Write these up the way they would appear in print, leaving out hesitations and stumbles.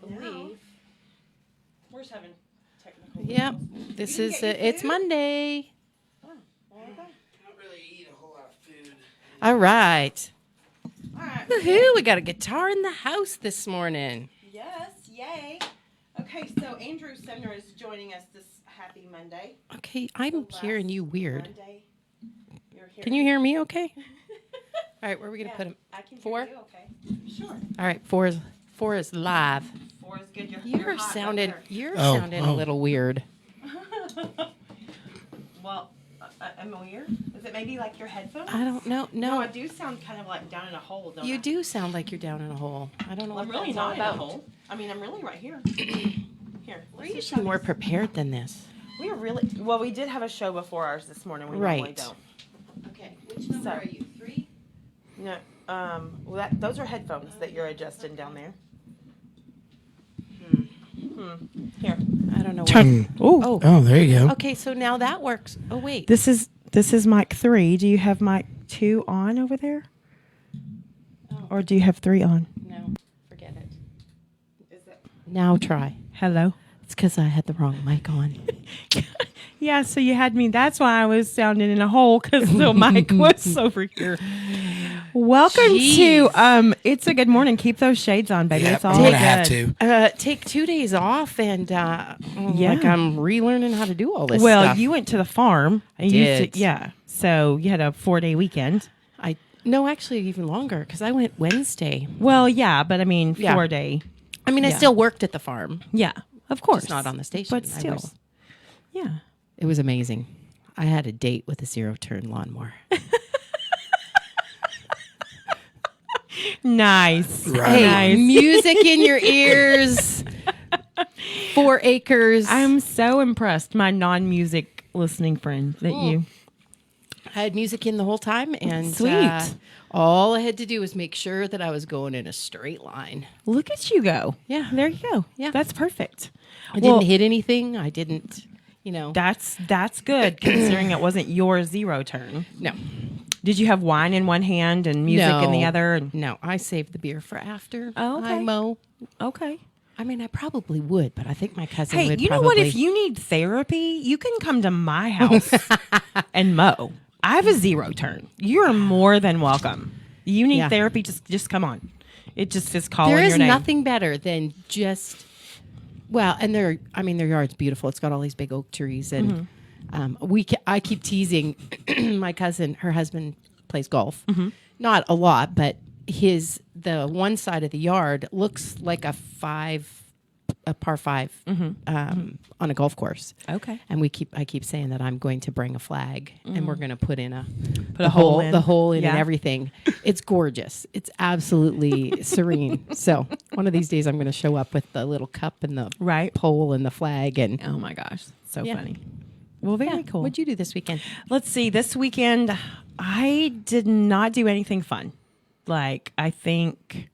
believe. We're just having technical. Yep. This is it's Monday. Oh, well, okay. I don't really eat a whole lot of food. All right. All right. Woohoo! We got a guitar in the house this morning. Yes, yay. Okay, so Andrew Sevenerw is joining us this happy Monday. Okay, I'm The hearing last you weird. Monday. You're Can you hear me okay? All right, where are we going to put him? I can 4? hear you, okay. Sure. All right, 4 is live. 4 is good. You're hot sounding right sounding a little weird. there. Well, am I weird? Is it maybe like your headphones? I don't know. No, I No, do sound kind of like down in a hole, don't I? you do sound like you're down in a hole. I don't know Well, I'm what really that's all not in a about. hole. I mean, I'm really right here. Here. We're let's just usually try more this. prepared than this. We are really well. We did have a show before ours this morning. We normally Right. don't. Okay, which number are you? 3? No. Well, those are headphones that you're adjusting down there. Here. I don't know. Oh. Oh, there you go. okay. So now that works. Oh wait. This is mic 3. Do you have mic 2 on over there, Oh, or do you have 3 on? no, forget it. Is it? Now try. Hello. It's because I had the wrong mic on. Yeah. So you had me. That's why I was sounding in a hole because the mic was over here. Welcome Jeez. to It's a Good Morning. Keep those shades on, baby. Yep, It's all I'm good. gonna have to. Take 2 days off and Yeah. like I'm relearning how to do all this Well, stuff. you went to the farm. I and you did. yeah. So you had a 4-day weekend. No, actually even longer because I went Wednesday. Well, yeah, but I mean, Yeah. 4-day. I mean, I Yeah. still worked at the farm. Yeah, of course. Just not on the station. But still. Yeah. It was amazing. I had a date with a 0-turn lawnmower. Nice. Right. Hey, Nice. music in your ears. 4 acres. I'm so impressed, my non-music listening friend, that you. I had music in the whole time, and Sweet. all I had to do was make sure that I was going in a straight line. Look at you go. Yeah. There you go. Yeah. That's perfect. I Well, didn't hit anything. I didn't, That's good considering it wasn't your 0-turn. No. Did you have wine in one hand and music in the other? And, No, I saved the beer for after. Oh, okay. I mow. okay. I mean, I probably would, but I think my cousin Hey, would you know probably. what? If you need therapy, you can come to my house and mow. I have a 0-turn. You're more than welcome. You need Yeah. therapy, just come on. It just is calling There is your name. nothing better than just, and their yard's beautiful. It's got all these big oak trees, and I keep teasing my cousin. Her husband plays golf, not a lot, but the one side of the yard looks like a par 5 on a golf course. Okay. And I keep saying that I'm going to bring a flag and we're going to put a the hole in. the hole in and Yeah. everything. It's gorgeous. It's absolutely serene. So one of these days I'm going to show up with the little cup and the Right. pole and the flag. And Oh my gosh. So Yeah. funny. Well, very cool. What'd you do this weekend? Let's see. This weekend, I did not do anything fun. Like, I think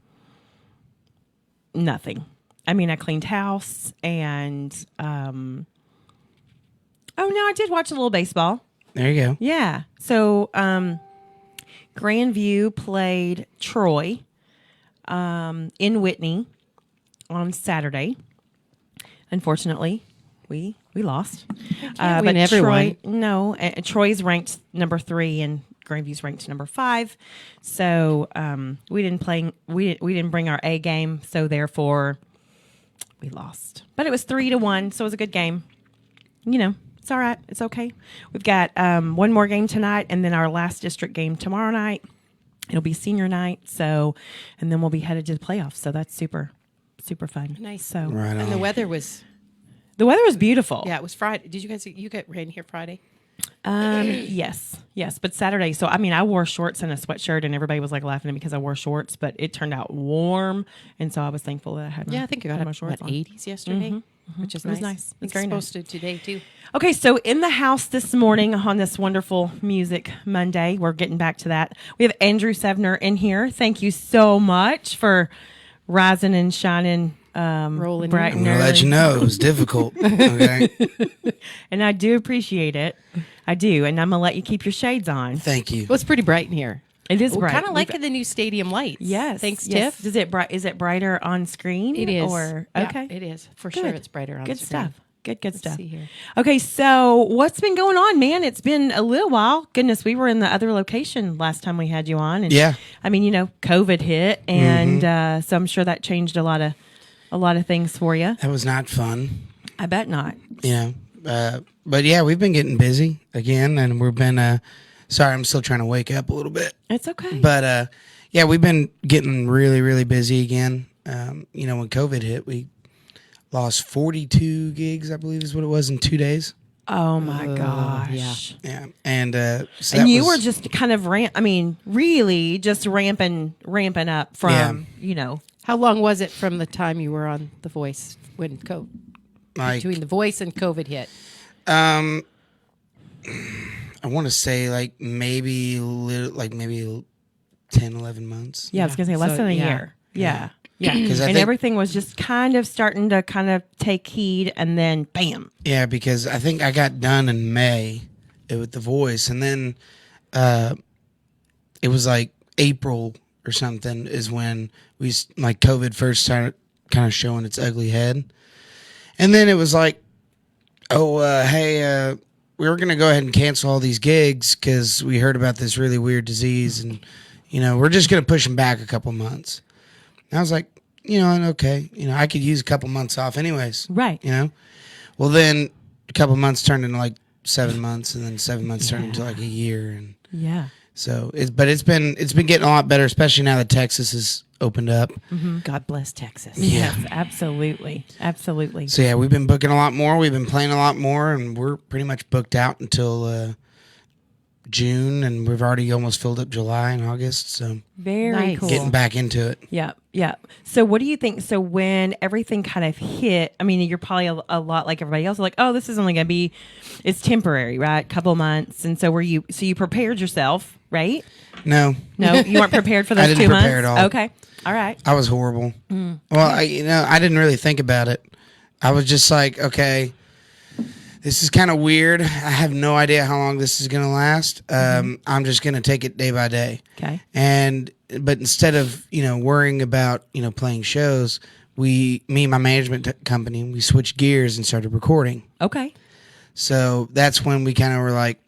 nothing. I mean, I cleaned house and, oh no, I did watch a little baseball. There you go. Yeah. So, Grandview played Troy, in Whitney on Saturday. Unfortunately, we lost. can't win everyone. Troy's ranked number 3 and Grandview's ranked number 5. So we didn't bring our A game, so therefore we lost. But it was 3-1, so it was a good game. It's all right. It's okay. We've got one more game tonight, and then our last district game tomorrow night. It'll be senior night, and then we'll be headed to the playoffs. So that's super, super fun. Nice. So Right on. And the weather was, the weather was beautiful. it was Friday. Did you get rain here Friday? Yes. But Saturday. So, I mean, I wore shorts and a sweatshirt and everybody was like laughing at me because I wore shorts, but it turned out warm. And so I was thankful that I had Yeah, I think it got had up my to shorts on. 80s yesterday, which is It was nice. It's very nice. supposed to today too. Okay. So in the house this morning on this wonderful Music Monday, we're getting back to that. We have Andrew Sevenerw in here. Thank you so much for rising and shining. Rolling bright in. and I'm gonna let early. you know it was difficult. Okay. And I do appreciate it. I do. And I'm going to let you keep your shades on. Thank you. Well, it's pretty bright in here. It is bright. Kind of like the new stadium lights. Yes. Thanks, yes. Tiff. Is it brighter on screen? It is. Or Yeah, okay. it is. For Good. sure it's brighter on Good screen. stuff. Good Let's stuff. see here. Okay, so what's been going on, man? It's been a little while. Goodness, we were in the other location last time we had you on, and Yeah. I mean, COVID hit, and so I'm sure that changed a lot of things for you. That was not fun. I bet not. But yeah, we've been getting busy again, and we've been. Sorry, I'm still trying to wake up a little bit. It's okay. But yeah, we've been getting really, really busy again. When COVID hit, we lost 42 gigs, I believe is what it was, in 2 days. Oh my gosh. Yeah, and so And that you was- were just kind of really just ramping up from, How long was it from the time you were on The Voice when between The Voice and COVID hit? I want to say maybe 10, 11 months. Yeah, I was going to say less So, than a yeah. year. Yeah. Yeah. 'Cause I And think- everything was just kind of starting to kind of take heed, and then bam. Yeah, because I think I got done in May with The Voice, and then it was like April or something is when COVID first started kind of showing its ugly head. And then it was like, hey, we were going to go ahead and cancel all these gigs because we heard about this really weird disease, and, we're just going to push them back a couple months. And I was like, okay, I could use a couple months off anyways. Right. Well, then a couple months turned into 7 months, and then 7 months turned into a year. And Yeah. so it's been getting a lot better, especially now that Texas has opened up. God bless Texas. Yes, absolutely. Absolutely. So yeah, we've been booking a lot more. We've been playing a lot more, and we're pretty much booked out until June, and we've already almost filled up July and August. So Very Nice. cool. getting back into it. Yeah, yeah. So, what do you think? So, when everything kind of hit, I mean, you're probably a lot like everybody else. Like, oh, this is only going to be, it's temporary, right? Couple months. And so, you prepared yourself, right? No, No, you weren't prepared for I those didn't 2 months. prepare at all. Okay, all right. I was horrible. Well, I didn't really think about it. I was just like, okay, this is kind of weird. I have no idea how long this is going to last. I'm just going to take it day by day. Okay. But instead of, worrying about, playing shows, me and my management company, we switched gears and started recording. Okay. So that's when we kind of were like,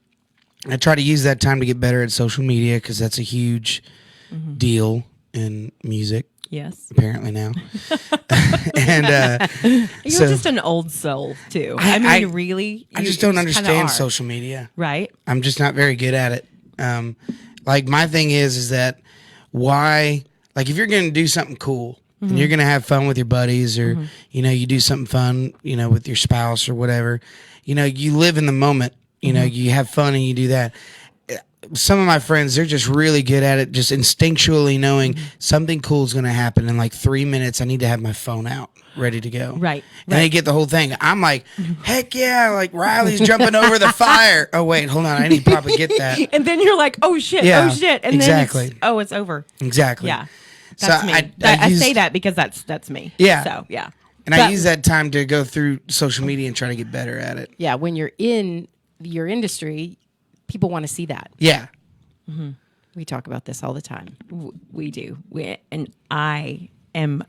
I try to use that time to get better at social media because that's a huge deal in music. Yes. Apparently now. And You're so just an old soul too. I- I mean, I- really. I you just don't kinda understand are. social media. Right. I'm just not very good at it. My thing is that why, if you're going to do something cool and you're going to have fun with your buddies, or, you do something fun, with your spouse or whatever, you live in the moment, you have fun and you do that. Some of my friends, they're just really good at it, just instinctually knowing something cool is going to happen in 3 minutes. I need to have my phone out ready to go. Right. And they get the whole thing. I'm like, heck yeah, Riley's jumping over the fire. Oh, wait, hold on. I need to probably get that. And then you're like, oh shit, Yeah, oh shit, and exactly. then it's over. Exactly. Yeah. So That's me. I use- say that because that's me. Yeah. So yeah. And I use that time to go through social media and try to get better at it. Yeah, when you're in your industry, people want to see that. Yeah. We talk about this all the time. We do. And I am,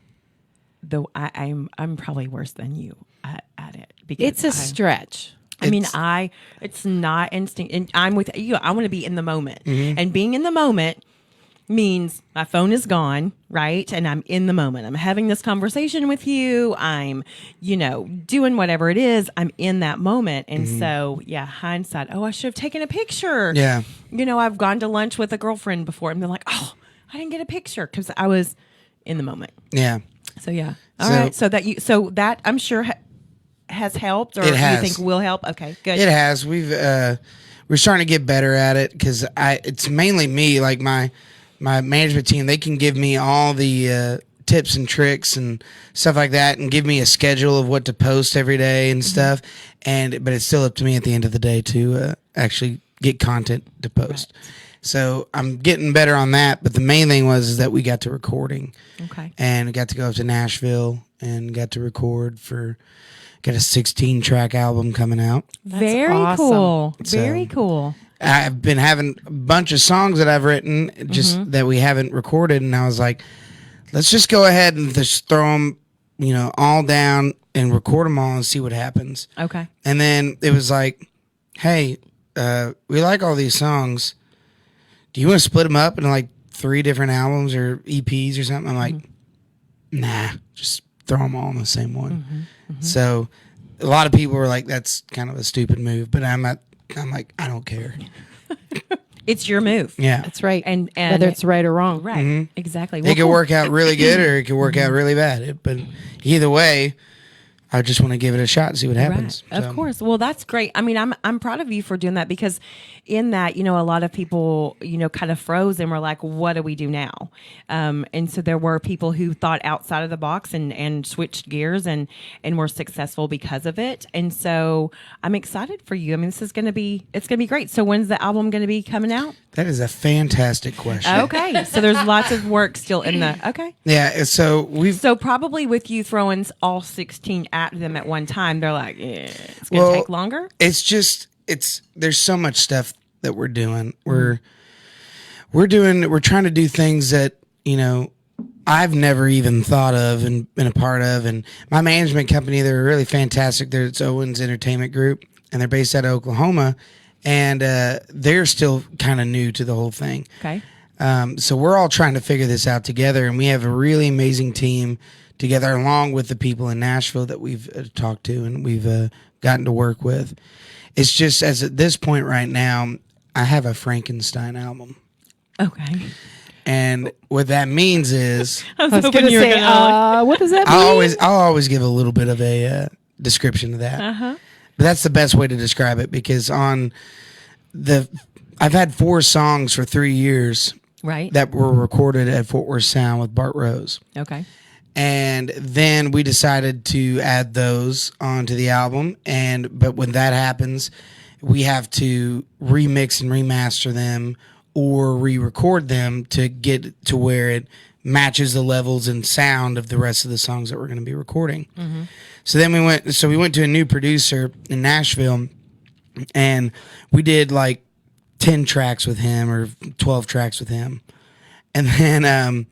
though I'm probably worse than you at it because It's a stretch. it's not instinct. And I'm with you. I want to be in the moment, Mm-hmm. and being in the moment means my phone is gone, right? And I'm in the moment. I'm having this conversation with you. I'm, doing whatever it is. I'm in that moment. And so, yeah, hindsight. Oh, I should have taken a picture. Yeah. I've gone to lunch with a girlfriend before and they're like, oh, I didn't get a picture because I was in the moment. Yeah. So, yeah. All right. So that I'm sure has helped, or It has. you think will help? Okay, good. It has. We're starting to get better at it because it's mainly me, my management team. They can give me all the tips and tricks and stuff like that, and give me a schedule of what to post every day and stuff. But it's still up to me at the end of the day to actually get content to post. Right. So I'm getting better on that. But the main thing is that we got to recording. Okay. And got to go up to Nashville and got to record got a 16-track album coming out. Very awesome. cool. So- Very cool. I've been having a bunch of songs that I've written just that we haven't recorded, and I was like, let's just go ahead and just throw them, all down and record them all and see what happens. Okay. And then it was like, hey, we like all these songs. Do you want to split them up into like 3 different albums or EPs or something? I'm like, nah, just throw them all in the same one. So a lot of people were like, that's kind of a stupid move, but I'm like, I don't care. It's your move. Yeah. That's right. And whether it's right or wrong. Right. Exactly. It could work out really good or it could work out really bad. But either way, I just want to give it a shot and see what happens. Right. Of course. Well, that's great. I mean, I'm proud of you for doing that, because in that, a lot of people, kind of froze and were like, what do we do now? And so there were people who thought outside of the box and switched gears and were successful because of it. And so I'm excited for you. I mean, it's going to be great. So when's the album going to be coming out? That is a fantastic question. Okay. So there's lots of work still in the, okay. Yeah. So Probably with you throwing all 16 at them at one time, they're like, it's going to take longer. There's so much stuff that we're doing. We're trying to do things that, I've never even thought of and been a part of. And my management company, they're really fantastic. It's Owens Entertainment Group, and they're based out of Oklahoma. And they're still kind of new to the whole thing. Okay. So we're all trying to figure this out together, and we have a really amazing team together, along with the people in Nashville that we've talked to and we've gotten to work with. It's just, as at this point right now, I have a Frankenstein album. Okay. And what that means is, I I was hoping going to you were say, gonna, what does that mean? I'll always give a little bit of a description of that. Uh-huh. But that's the best way to describe it, because I've had 4 songs for 3 years right. that were recorded at Fort Worth Sound with Bart Rose. Okay. And then we decided to add those onto the album. But when that happens, we have to remix and remaster them or re-record them to get to where it matches the levels and sound of the rest of the songs that we're going to be recording. So then we went to a new producer in Nashville, and we did like 10 tracks with him or 12 tracks with him. And then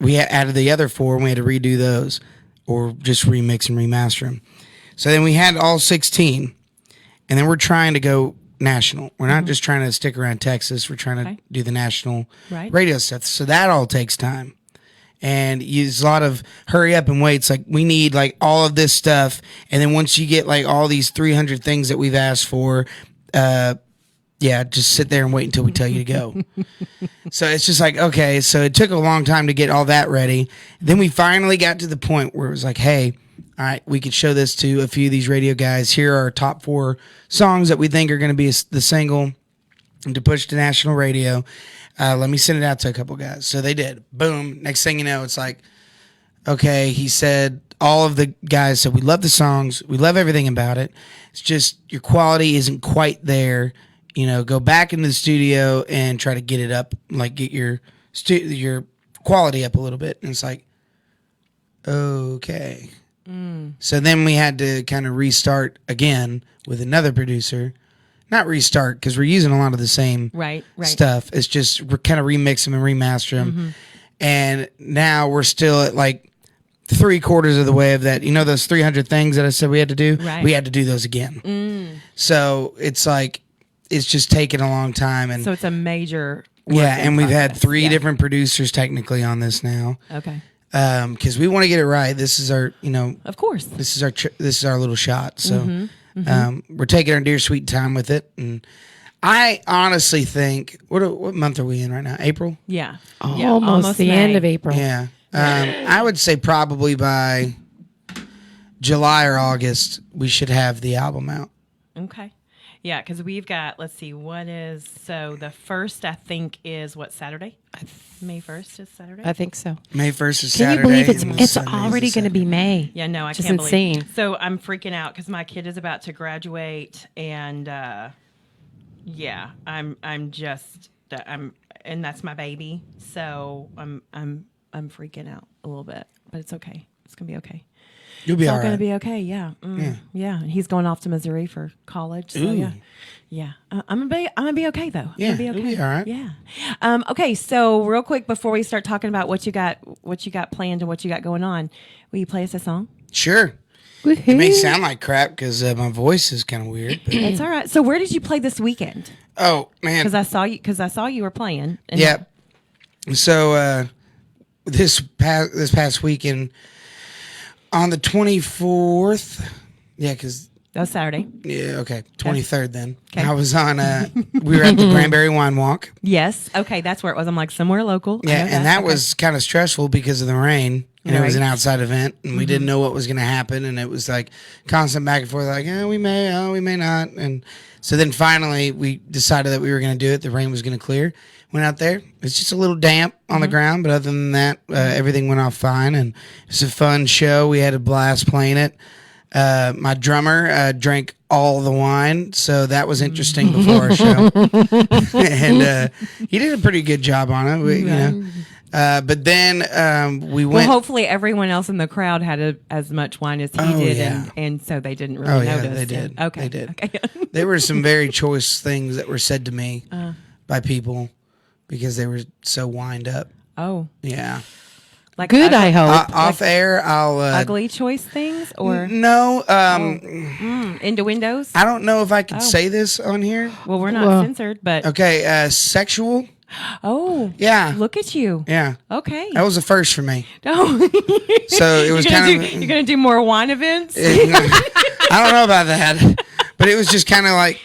we added the other 4, and we had to redo those or just remix and remaster them. So then we had all 16, and then we're trying to go national. We're not just trying to stick around Texas. We're trying to do the national radio stuff. So that all takes time. And there's a lot of hurry up and wait. It's like, we need like all of this stuff. And then once you get like all these 300 things that we've asked for, just sit there and wait until we tell you to go. So it's just like, okay, so it took a long time to get all that ready. Then we finally got to the point where it was like, hey, all right, we could show this to a few of these radio guys. Here are our top 4 songs that we think are going to be the single and to push to national radio. Let me send it out to a couple guys. So they did. Boom. Next thing you know, it's like, okay, he said, all of the guys said, we love the songs. We love everything about it. It's just your quality isn't quite there. Go back into the studio and try to get it up, like get your quality up a little bit. And it's like, okay. So then we had to kind of restart again with another producer. Not restart, because we're using a lot of the same stuff. It's just we're kind of remix them and remaster them. And now we're still at like 3/4 of the way of that. Those 300 things that I said we had to do? Right. We had to do those again. So it's like, it's just taken a long time. And So it's a major and we've had process. 3 different producers technically on this now. Okay. Because we want to get it right. This is our, Of course. this is our little shot. So we're taking our dear sweet time with it. And I honestly think, what month are we in right now? April? Yeah. Almost the May. end of April. Yeah. I would say probably by July or August, we should have the album out. Okay. Yeah, because we've got, let's see, the first, I think, is what, Saturday? May 1st is Saturday? I think so. May 1st is Can Saturday. you believe and it's Sunday is already going to be May? Yeah, no, I Just can't insane. believe it. So I'm freaking out because my kid is about to graduate, and I'm just, and that's my baby, so I'm freaking out a little bit, but it's okay. It's gonna be okay. You'll be it's all all going right. to be okay. Yeah. Yeah. And he's going off to Missouri for college. So Ooh. yeah. Yeah. I'm gonna be okay though. Yeah, I'm gonna be you'll okay. be all right. Yeah. Okay. So real quick before we start talking about what you got planned and what you got going on, will you play us a song? Sure. It may sound like crap because my voice is kind of weird. But It's all right. So where did you play this weekend? oh man, Because I saw you were playing. And yeah. So this past weekend on the 24th, yeah, because that was Saturday. yeah, okay, 23rd. Then Okay. I was on. We were at the Cranberry Wine Walk. Yes. Okay. That's where it was. I'm like somewhere local. I Yeah, know and that Okay. was kind of stressful because of the rain. And it was an Right. outside event, and we didn't know what was going to happen, and it was like constant back and forth, like, we may not. And so then finally we decided that we were going to do it. The rain was going to clear. Went out there. It's just a little damp on the ground, but other than that, everything went off fine, and it was a fun show. We had a blast playing it. My drummer drank all the wine, so that was interesting before our show. And he did a pretty good job on it, you know. But then we went. Well, hopefully everyone else in the crowd had as much wine as he did, yeah. and so they didn't really Oh yeah, notice. they did. Okay, They did. Okay. There were some very choice things that were said to me by people because they were so wind up. Oh, Yeah. like Good, I hope. Off air, I'll. ugly choice things or No. innuendos. I don't know if I could say this on here. Well, we're not Well- censored, but Okay. Sexual. oh, Yeah. look at you. Yeah. Okay. That was a first for me. Oh, So it was you're gonna kind of. you're gonna do more wine events. I don't know about that, but it was just kind of like,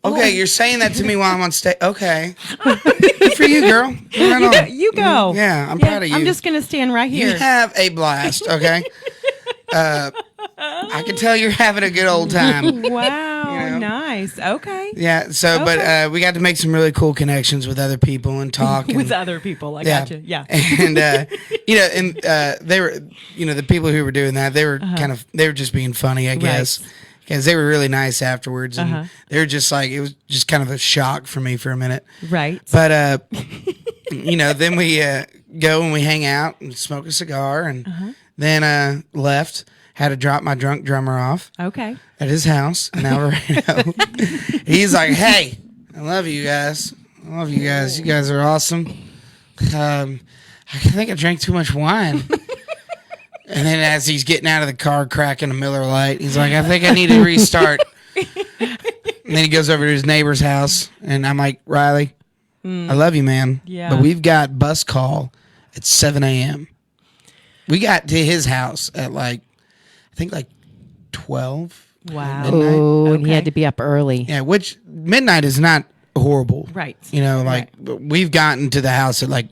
okay, you're saying that to me while I'm on stage. Okay, good for you, girl. Right on. You go. Yeah, I'm proud of you. I'm just gonna stand right You here. have a blast. Okay, I can tell you're having a good old time. Wow, You know? nice. Okay. Yeah. So, but we got to make some really cool connections with other people and talk With and, other people, I yeah. gotcha. Yeah. And they were, the people who were doing that, they were they were just being funny, I guess. Because they were really nice afterwards, and they were just like, it was just kind of a shock for me for a minute. Right. But then we go and we hang out and smoke a cigar, and then left. Had to drop my drunk drummer off Okay. at his house in Alvarado. He's like, "Hey, I love you guys. I love you guys. You guys are awesome. I think I drank too much wine." And then as he's getting out of the car, cracking a Miller Lite, he's like, "I think I need to restart." And then he goes over to his neighbor's house, and I'm like, "Riley, I love you, man. Yeah. But we've got bus call at 7 a.m. We got to his house at I think 12. Wow. Midnight. Oh, and he Okay. had to be up early. Yeah, which midnight is not horrible. Right. We've gotten to the house at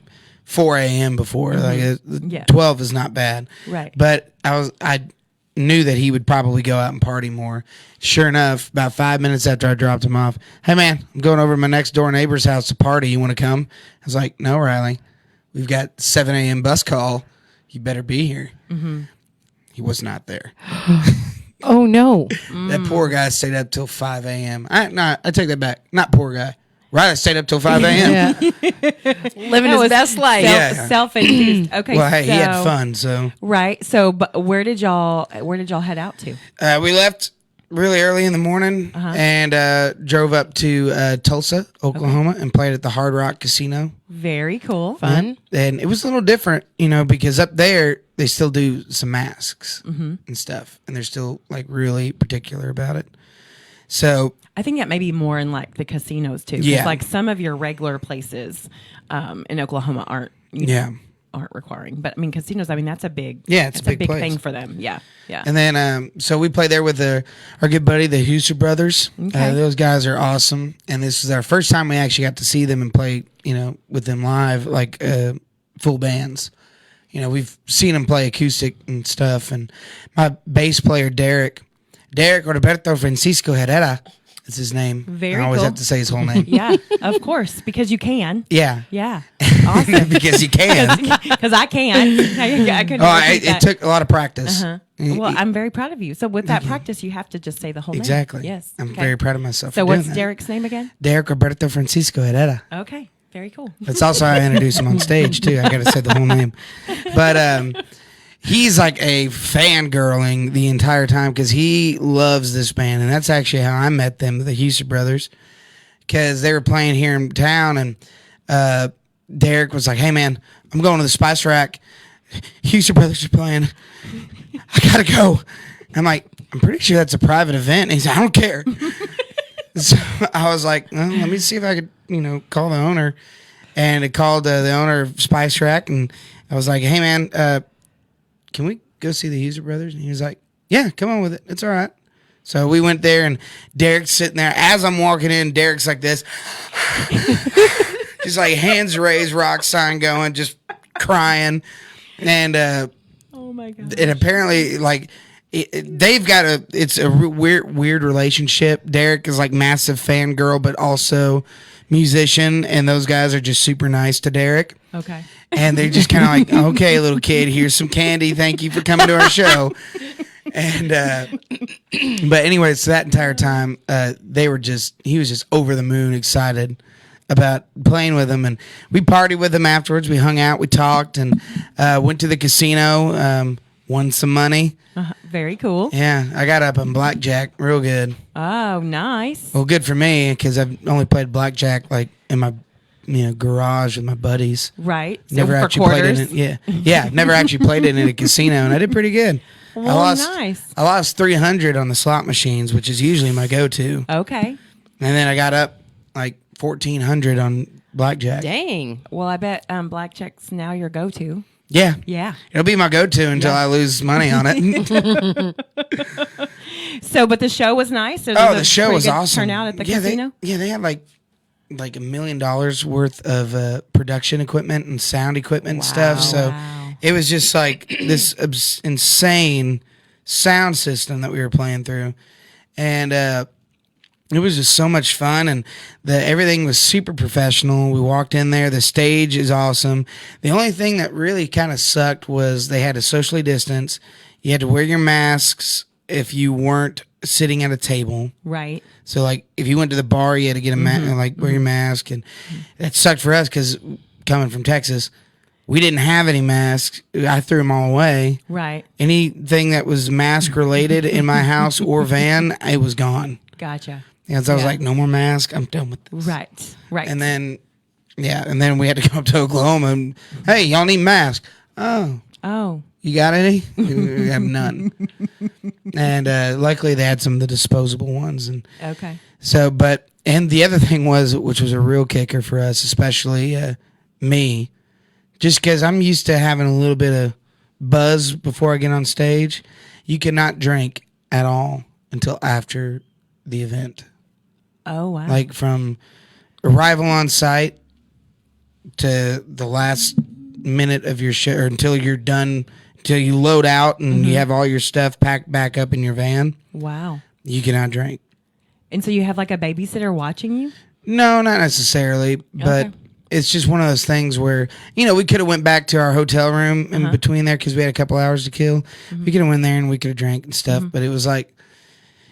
4 a.m. before. Yeah. 12 is not bad. Right. But I knew that he would probably go out and party more. Sure enough, about 5 minutes after I dropped him off, "Hey man, I'm going over to my next door neighbor's house to party. You want to come?" I was like, "No, Riley. We've got 7 a.m. bus call. You better be here." Mm-hmm. He was not there. Oh no! That poor guy stayed up till 5 a.m. I take that back. Not poor guy. Riley stayed up till 5 a.m. Yeah. Living his best life. Yeah. Self-induced. Okay. Well, hey, he had so- fun, so. Right. So, but where did y'all head out to? We left really early in the morning and drove up to Tulsa, Oklahoma, and played at the Hard Rock Casino. Very cool. Fun. And it was a little different, because up there they still do some masks and stuff, and they're still really particular about it. So I think that may be more in the casinos too. 'Cause, Yeah. some of your regular places in Oklahoma aren't. Aren't requiring, but casinos. That's a big. Yeah, it's a big place. thing for them. Yeah, yeah. And then, so we played there with our good buddy, the Huser brothers. Okay. Those guys are awesome. And this was our first time we actually got to see them and play, with them live, full bands. We've seen them play acoustic and stuff. And my bass player, Derek Roberto Francisco Herrera, is his name. Very I always cool. have to say his whole name. Yeah, of course, because you can. Yeah. Yeah, awesome. Because you can. Because I can. I couldn't. repeat It that. took a lot of practice. Well, I'm very proud of you. So with that practice, you have to just say the whole Exactly. name. Yes. I'm Okay. very proud of myself. So for doing what's that. Derek's name again? Derek Roberto Francisco Herrera. Okay. Very cool. That's also how I introduce him on stage too. I got to say the whole name, but he's like a fangirling the entire time because he loves this band, and that's actually how I met them, the Houston Brothers, because they were playing here in town, and Derek was like, "Hey man, I'm going to the Spice Rack. Houston Brothers are playing. I gotta go." I'm like, "I'm pretty sure that's a private event." And he's like, "I don't care." So I was like, well, let me see if I could, call the owner. And it called the owner of Spice Rack, and I was like, "Hey man, can we go see the Houston Brothers?" And he was like, "Yeah, come on with it. It's all right." So we went there, and Derek's sitting there. As I'm walking in, Derek's like this, just like hands raised, rock sign going, just crying. And oh my god! And apparently, like, they've got it's a weird relationship. Derek is like massive fangirl, but also musician, and those guys are just super nice to Derek. Okay. And they're just kind of like, "Okay, little kid, here's some candy. Thank you for coming to our show." And but anyway, so that entire time, he was just over the moon excited about playing with them, and we partied with them afterwards. We hung out, we talked, and went to the casino, won some money. Very cool. Yeah, I got up on blackjack real good. Oh, nice. Well, good for me because I've only played blackjack like in my garage with my buddies. Right. Never so actually played it. Yeah. Never actually played it in a casino, and I did pretty good. Well, nice. I lost 300 on the slot machines, which is usually my go-to. Okay. And then I got up like 1,400 on blackjack. Dang. Well, I bet blackjack's now your go-to. Yeah. Yeah. It'll be my go-to until I lose money on it. So, but the show was nice. The show was awesome. Turnout at the casino. They had like $1 million worth of production equipment and sound equipment and stuff. So it was just like this insane sound system that we were playing through, and it was just so much fun, and everything was super professional. We walked in there. The stage is awesome. The only thing that really kind of sucked was they had to socially distance. You had to wear your masks if you weren't sitting at a table. Right. So, like, if you went to the bar, you had to get wear your mask, and that sucked for us because coming from Texas, we didn't have any masks. I threw them all away. Right. Anything that was mask related in my house or van, it was gone. Gotcha. And so I was like, "No more mask. I'm done with this." Right. Right. And then, we had to go up to Oklahoma and, "Hey, y'all need masks." Oh. You got any? We have none. And luckily they had some of the disposable ones. And Okay. so, and the other thing was, which was a real kicker for us, especially me, just because I'm used to having a little bit of buzz before I get on stage, you cannot drink at all until after the event. Oh, wow. Like from arrival on site to the last minute of your show, or until you're done, until you load out and you have all your stuff packed back up in your van. Wow. You cannot drink. And so you have like a babysitter watching you? No, not necessarily, but it's just one of those things where, we could have went back to our hotel room in between there because we had a couple hours to kill. We could have went there and we could have drank and stuff, but it was like,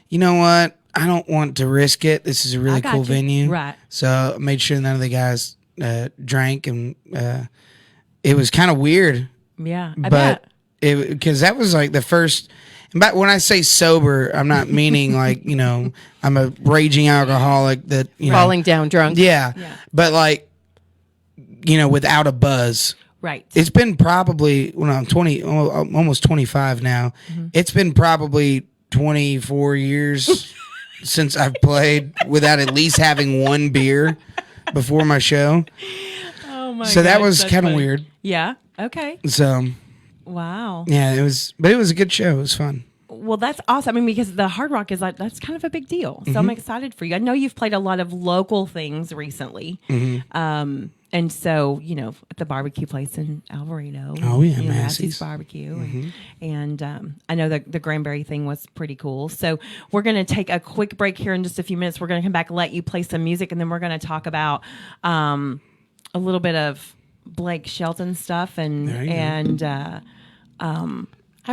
you know what? I don't want to risk it. This is a really cool venue. Right. So I made sure none of the guys drank, and it was kind of weird. Yeah, I bet. Because that was like the first. But when I say sober, I'm not meaning like, I'm a raging alcoholic that, Falling down drunk. Yeah. But like, without a buzz. Right. It's been probably, I'm 20, almost 25 now. It's been probably 24 years since I've played without at least having one beer before my show. Oh my god. So that was kind of weird. Yeah. Okay. So wow. Yeah, it was a good show. It was fun. Well, that's awesome. I mean, because the Hard Rock is that's kind of a big deal. So I'm excited for you. I know you've played a lot of local things recently. And so, at the barbecue place in Alvarado. Oh, yeah, Massey's Barbecue. And I know the Granbury thing was pretty cool. So we're going to take a quick break here in just a few minutes. We're going to come back and let you play some music, and then we're going to talk about a little bit of Blake Shelton stuff. I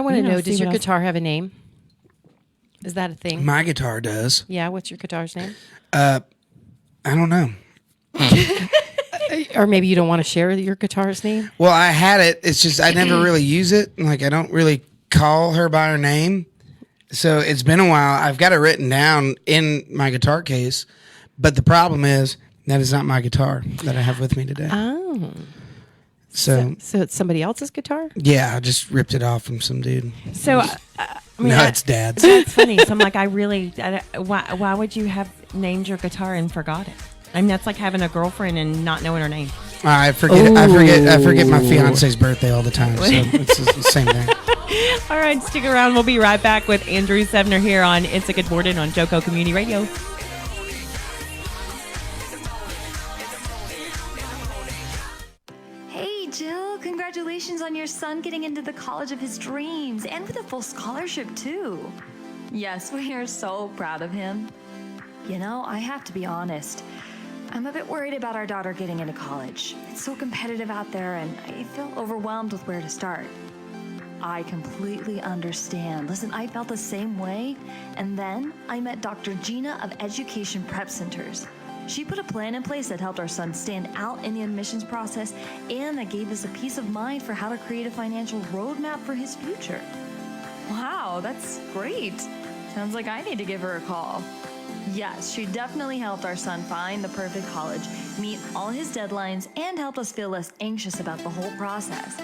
want to know, does your guitar have a name? Is that a thing? My guitar does. Yeah, what's your guitar's name? I don't know. Or maybe you don't want to share your guitar's name? Well, I had it. It's just I never really use it. Like I don't really call her by her name. So it's been a while. I've got it written down in my guitar case. But the problem is that is not my guitar that I have with me today. Oh. So it's somebody else's guitar? yeah, I just ripped it off from some dude. So, It's Dad's. That's funny. So I'm like, why would you have named your guitar and forgot it? I mean, that's like having a girlfriend and not knowing her name. I forget my fiance's birthday all the time. So it's the same thing. All right, stick around. We'll be right back with Andrew Sevenerw here on It's a Good Morning on JoCo Community Radio. Hey, Jill, congratulations on your son getting into the college of his dreams and with a full scholarship, too. Yes, we are so proud of him. You know, I have to be honest. I'm a bit worried about our daughter getting into college. It's so competitive out there, and I feel overwhelmed with where to start. I completely understand. Listen, I felt the same way, and then I met Dr. Gina of Education Prep Centers. She put a plan in place that helped our son stand out in the admissions process, and that gave us a peace of mind for how to create a financial roadmap for his future. Wow, that's great. Sounds like I need to give her a call. Yes, she definitely helped our son find the perfect college, meet all his deadlines, and help us feel less anxious about the whole process.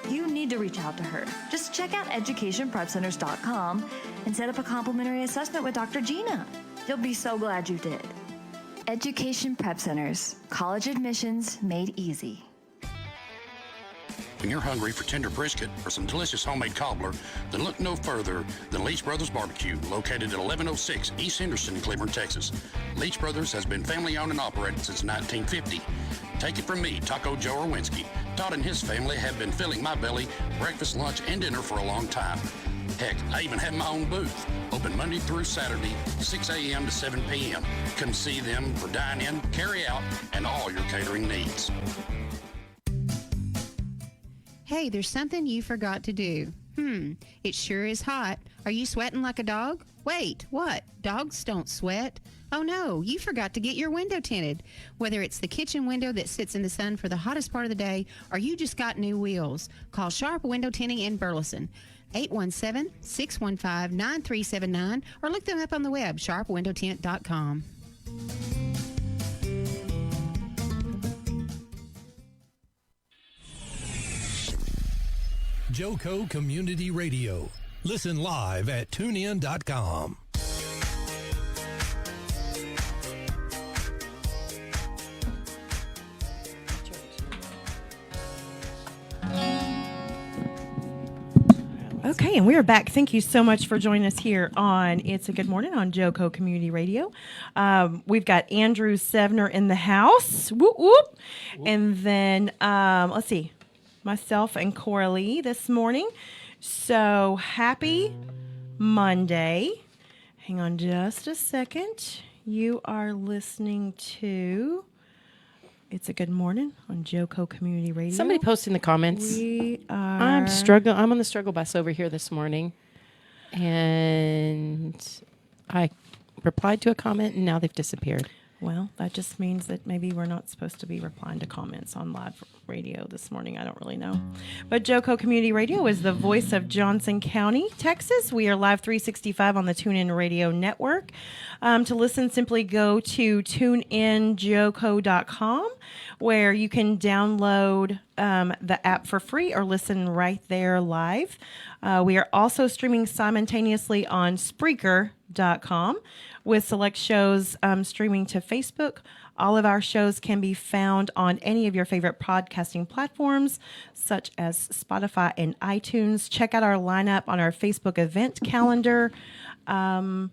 You need to reach out to her. Just check out educationprepcenters.com and set up a complimentary assessment with Dr. Gina. You'll be so glad you did. Education Prep Centers. College admissions made easy. When you're hungry for tender brisket or some delicious homemade cobbler, then look no further than Leach Brothers Barbecue, located at 1106 East Henderson in Cleburne, Texas. Leach Brothers has been family-owned and operated since 1950. Take it from me, Taco Joe Orwinski. Todd and his family have been filling my belly breakfast, lunch, and dinner for a long time. Heck, I even have my own booth, open Monday through Saturday, 6 a.m. to 7 p.m. Come see them for dine-in, carry-out, and all your catering needs. Hey, there's something you forgot to do. It sure is hot. Are you sweating like a dog? Wait, what? Dogs don't sweat. Oh no, you forgot to get your window tinted. Whether it's the kitchen window that sits in the sun for the hottest part of the day, or you just got new wheels, call Sharp Window Tinting in Burleson. 817-615-9379, or look them up on the web, sharpwindowtint.com. JoCo Community Radio. Listen live at tunein.com. Okay, and we are back. Thank you so much for joining us here on It's a Good Morning on JoCo Community Radio. We've got Andrew Sevenerw in the house. Whoop, whoop. And then, let's see, myself and Coralee this morning. So, happy Monday. Hang on just a second. You are listening to It's a Good Morning on JoCo Community Radio. Somebody post in the comments. We are... I'm on the struggle bus over here this morning. And I replied to a comment, and now they've disappeared. Well, that just means that maybe we're not supposed to be replying to comments on live radio this morning. I don't really know. But JoCo Community Radio is the voice of Johnson County, Texas. We are live 365 on the TuneIn Radio Network. To listen, simply go to tuneinjoco.com, where you can download the app for free or listen right there live. We are also streaming simultaneously on Spreaker.com, with select shows streaming to Facebook. All of our shows can be found on any of your favorite podcasting platforms, such as Spotify and iTunes. Check out our lineup on our Facebook event calendar or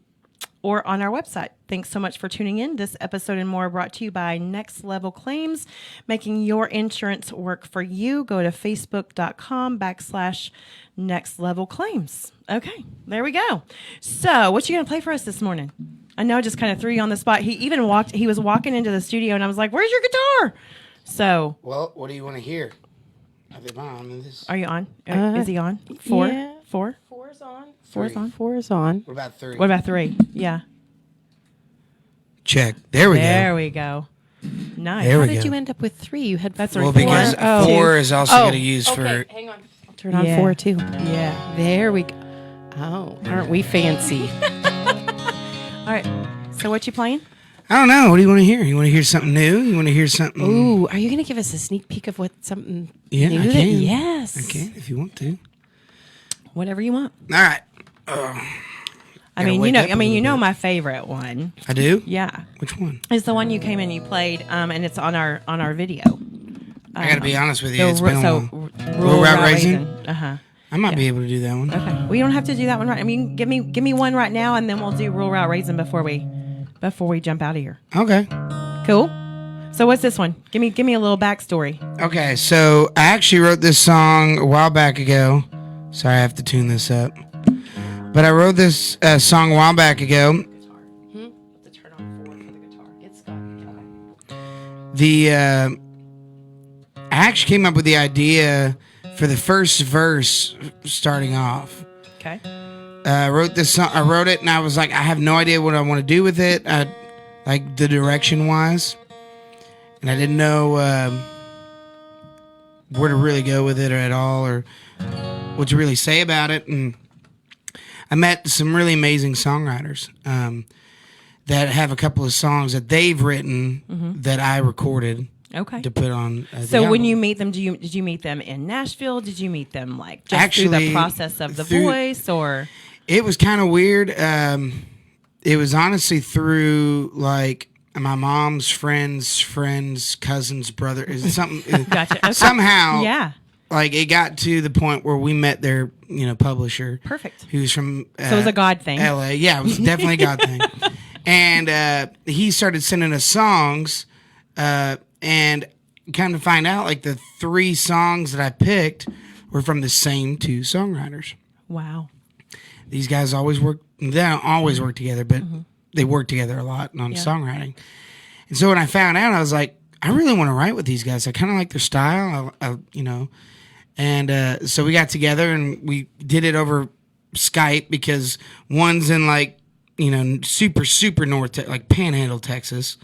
on our website. Thanks so much for tuning in. This episode and more brought to you by Next Level Claims, making your insurance work for you. Go to facebook.com/Next Level Claims. Okay, there we go. So, what you going to play for us this morning? I know I just kind of threw you on the spot. He was walking into the studio, and I was like, where's your guitar? So. Well, what do you want to hear? Are you on? Is he on? Four? Yeah. Four? Four's on. Four's on? Four is on. What about three? What about three? Yeah. Check. There we go. There we go. Nice. There How we did go. you end up with 3? You had That's four. Well, because Oh. 4 is also going to use okay, for. hang on. I'll turn on Yeah. 4 too. Yeah. There we go. Oh, aren't we fancy? All right. So what you playing? I don't know. What do you want to hear? You want to hear something new? You want to hear something? Ooh, are you going to give us a sneak peek of what something Yeah, new I that- can. Yes. Okay, if you want to. Whatever you want. All right. I mean, wake up a you little know bit. my favorite one. I do? Yeah. Which one? It's the one you came in, you played, and it's on our video. I got to be honest with you. It's been a while. Rural Route Route Raisin? Uh-huh. I might be able to do that one. Okay. Well, you don't have to do that one right. I mean, give me one right now, and then we'll do Rural Route Raisin before we jump out of here. Okay. Cool. So what's this one? Give me a little backstory. Okay, so I actually wrote this song a while back ago. Sorry, I have to tune this up. But I wrote this song a while back ago. I actually came up with the idea for the first verse starting off. Okay. I wrote this song. I wrote it, and I was like, I have no idea what I want to do with it, like the direction wise, and I didn't know where to really go with it or at all, or what to really say about it. And I met some really amazing songwriters that have a couple of songs that they've written that I recorded. Okay. To put on. The So when album. you meet them, did you meet them in Nashville? Did you meet them like just through Actually, the process of the through- voice, or? It was kind of weird. It was honestly through like my mom's friends, cousins, brother. Is something. Gotcha. Okay. Somehow, Yeah. like it got to the point where we met their, publisher. Perfect. Who's from? So it was a God thing. LA. Yeah, it was definitely a God thing. And he started sending us songs, and kind of find out like the 3 songs that I picked were from the same 2 songwriters. Wow. These guys always work. They don't always work together, but they work together a lot on songwriting. And so when I found out, I was like, I really want to write with these guys. I kind of like their style, And so we got together and we did it over Skype because one's in like, super, super north, like Panhandle, Texas.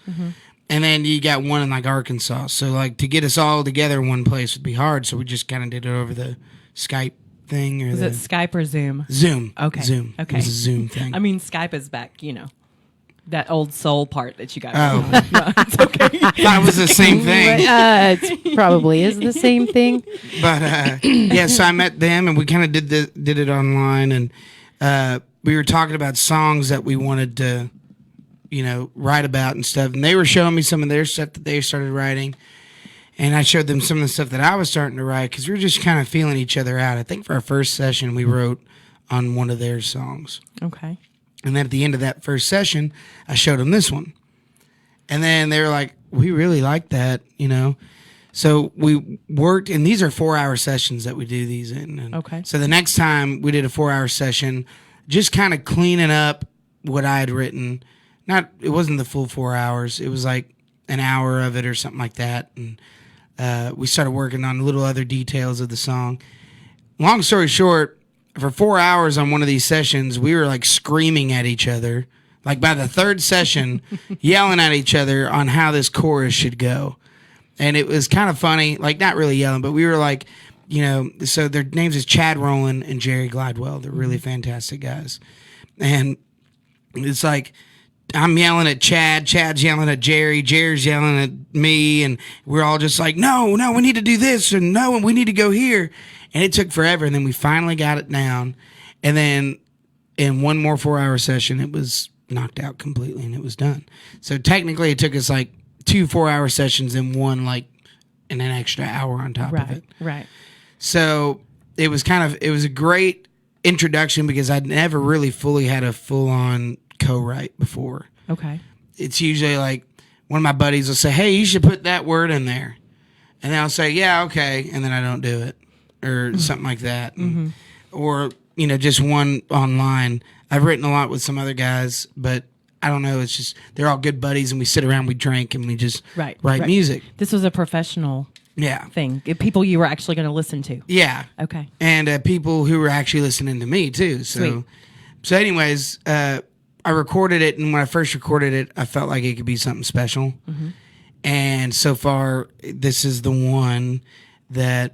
And then you got one in like Arkansas. So like to get us all together in one place would be hard. So we just kind of did it over the Skype thing. Or Was the it Skype or Zoom? Zoom. Okay. Zoom. Okay. It was a Zoom thing. I mean, Skype is back, that old soul part that you got. Oh. No, it's okay. Thought it was the same thing. It probably is the same thing. But yeah, so I met them and we kind of did it online, and we were talking about songs that we wanted to, write about and stuff. And they were showing me some of their stuff that they started writing, and I showed them some of the stuff that I was starting to write because we were just kind of feeling each other out. I think for our first session, we wrote on one of their songs, Okay. and then at the end of that first session, I showed them this one, and then they were like, "We really like that," So we worked, and these are 4-hour sessions that we do these in. And Okay. So the next time we did a 4-hour session, just kind of cleaning up what I had written. It wasn't the full 4 hours. It was like an hour of it or something like that. And we started working on little other details of the song. Long story short, for 4 hours on one of these sessions, we were like screaming at each other. Like by the 3rd session, yelling at each other on how this chorus should go. And it was kind of funny, like not really yelling, but we were like, so their names is Chad Rowland and Jerry Glidewell. They're really fantastic guys. And it's like, I'm yelling at Chad, Chad's yelling at Jerry, Jerry's yelling at me, and we're all just like, no, we need to do this, and no, and we need to go here. And it took forever, and then we finally got it down. And then in one more 4-hour session, it was knocked out completely, and it was done. So technically, it took us like 2 4-hour sessions and one like an extra hour on top of it. Right. So it was a great introduction because I'd never really fully had a full-on co-write before. Okay. It's usually like one of my buddies will say, "Hey, you should put that word in there," and then I'll say, "Yeah, okay," and then I don't do it or something like that, or just one online. I've written a lot with some other guys, but I don't know. It's just they're all good buddies, and we sit around, we drink, and we just write music. This was a professional thing. People you were actually going to listen to. Yeah. Okay. And people who were actually listening to me too. So, Sweet. Anyways, I recorded it, and when I first recorded it, I felt like it could be something special. And so far, this is the one that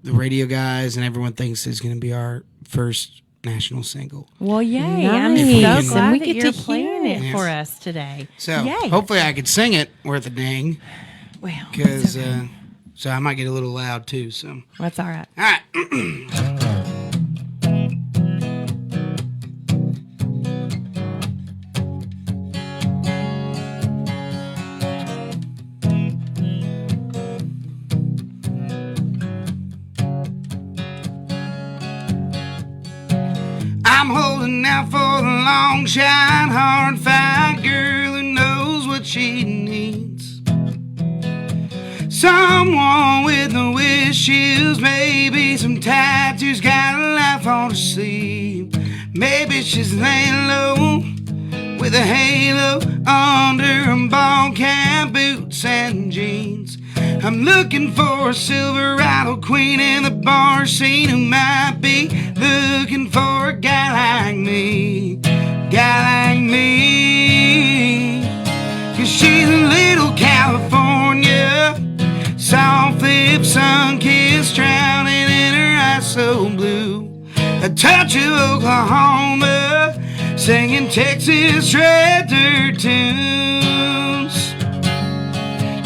the radio guys and everyone thinks is going to be our first national single. Well, yay. I'm Nice. so glad And we that get you're to playing hear it it. for us today. So yay. hopefully I could sing it worth a dang. Well, Because so I might get a little loud too. So that's all right. all right. I'm holding out for the long shot, hard fight girl who knows what she needs. Someone with no issues, maybe some tattoos, got a life on her sleeve. Maybe she's laying low with a halo under her ball cap, boots and jeans. I'm looking for a Silverado queen in the bar scene who might be looking for a guy like me. Cause she's a little California, soft lip, sun-kissed, drowning in her eyes so blue. A touch of Oklahoma, singing Texas red dirt tunes.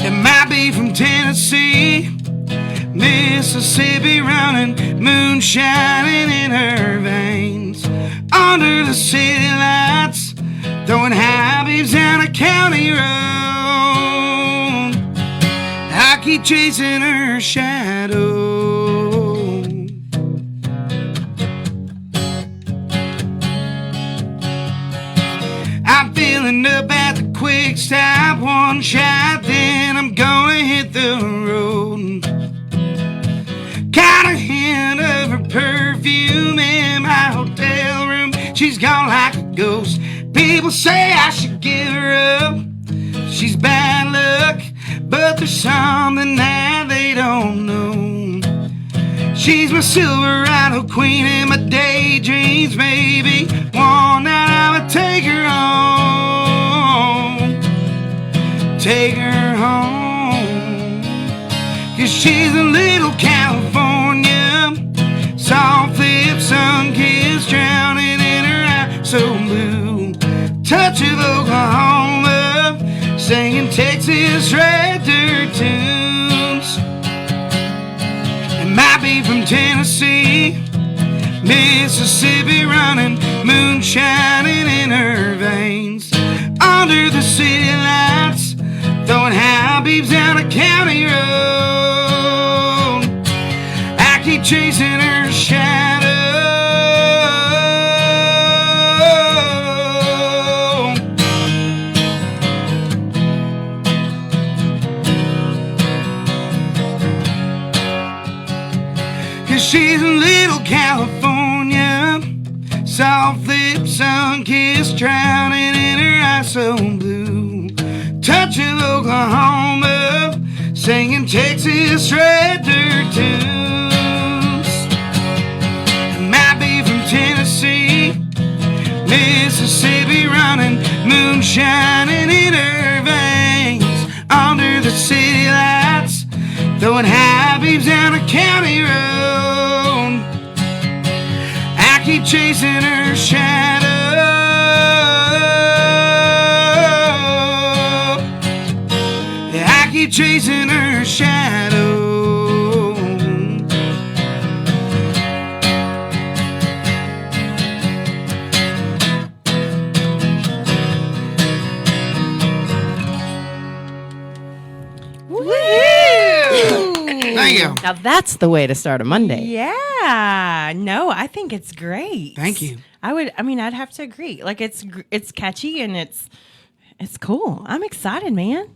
It might be from Tennessee, Mississippi, running, moon shining in her veins. Under the city lights, throwing high beams down a county road. I keep chasing her shadow. I'm filling up at the quick stop, one shot, then I'm gonna hit the road. Got a hint of her perfume in my hotel room. She's gone like a ghost. People say I should give her up. She's bad luck, but there's something that they don't know. She's my Silverado queen in my daydreams, baby. One night I would take her home. Take her home. Cause she's a little California, soft lips, sun-kissed, drowning in her eyes so blue. Touch of Oklahoma, singing Texas red dirt tunes. It might be from Tennessee, Mississippi, running, moon shining in her veins. Under the city lights, throwing high beams down a county road. I keep chasing her shadow. Cause she's a little California, soft lips, sun-kissed, drowning in her eyes so blue. Touch of Oklahoma, singing Texas red dirt tunes. It might be from Tennessee, Mississippi, running, moon shining in her veins. Under the city lights, throwing high beams down a county road. I keep chasing her shadow. I keep chasing her shadow. Thank you. Now that's the way to start a Monday. Yeah. No, I think it's great. Thank you. I'd have to agree. Like it's catchy and it's cool. I'm excited, man.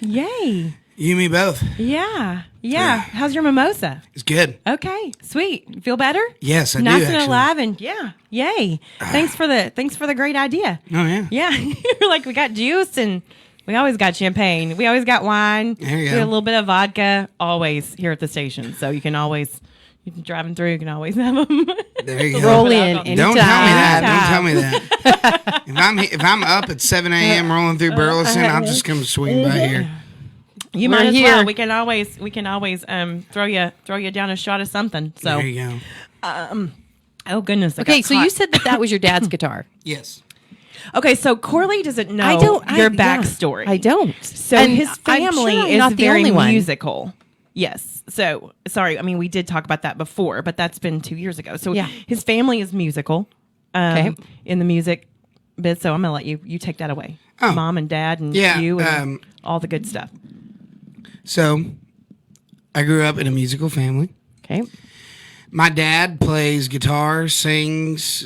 Yay. You and me both. Yeah. Yeah. How's your mimosa? It's good. Okay. Sweet. You feel better? Yes, I do, Nice and actually. alive and yeah. Yay. Thanks for the great idea. Oh, yeah. Yeah. Like we got juice and we always got champagne. We always got wine. There you We go. got a little bit of vodka always here at the station. So you can driving through, you can always have them. There you go. Roll in Don't anytime. Don't tell me that. Anytime. Don't tell me that. if I'm up at 7 a.m. rolling through Burleson, I'll just come swing by here. You We're might as here. well. We can always throw you down a shot of something. So There you go. oh goodness. I Okay, got so you caught. said that was your dad's guitar. Yes. Okay, so Coralee doesn't know your backstory. I don't. So And his I'm family sure I'm is not the very only one. musical. Yes. So sorry. I mean, we did talk about that before, but that's been 2 years ago. So Yeah. his family is musical. Okay. In the music bit. So I'm gonna let you take that away. Oh. Mom and dad and Yeah, you and all the good stuff. So, I grew up in a musical family. Okay. My dad plays guitar, sings,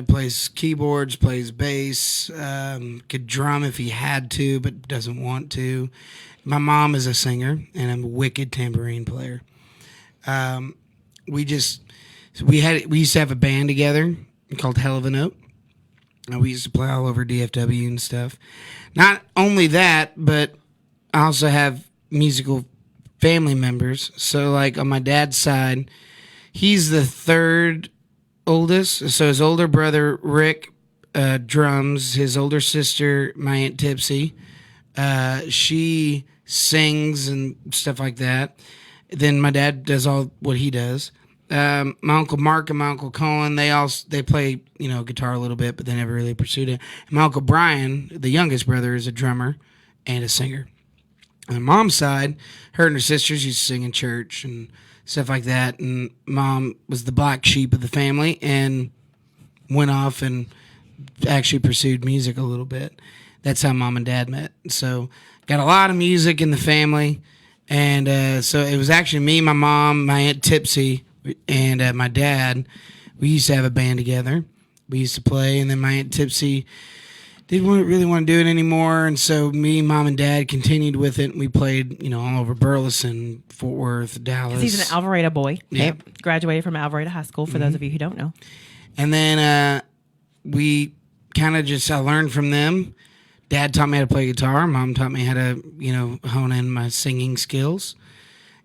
plays keyboards, plays bass, could drum if he had to, but doesn't want to. My mom is a singer and a wicked tambourine player. We used to have a band together called Hell of a Note. We used to play all over DFW and stuff. Not only that, but I also have musical family members. So, like on my dad's side, he's the third oldest. So his older brother Rick drums. His older sister, my Aunt Tipsy, she sings and stuff like that. Then my dad does all what he does. My Uncle Mark and my Uncle Colin, they play guitar a little bit, but they never really pursued it. And my Uncle Brian, the youngest brother, is a drummer and a singer. On my mom's side, her and her sisters used to sing in church and stuff like that. And mom was the black sheep of the family and went off and actually pursued music a little bit. That's how mom and dad met. So got a lot of music in the family. And so it was actually me, my mom, my Aunt Tipsy, and my dad. We used to have a band together. We used to play, and then my Aunt Tipsy didn't really want to do it anymore, and so me, mom, and dad continued with it. And we played, all over Burleson, Fort Worth, Dallas. He's an Alvarado boy. Yeah. Graduated from Alvarado High School, for those of you who don't know. And then we kind of I learned from them. Dad taught me how to play guitar. Mom taught me how to, hone in my singing skills.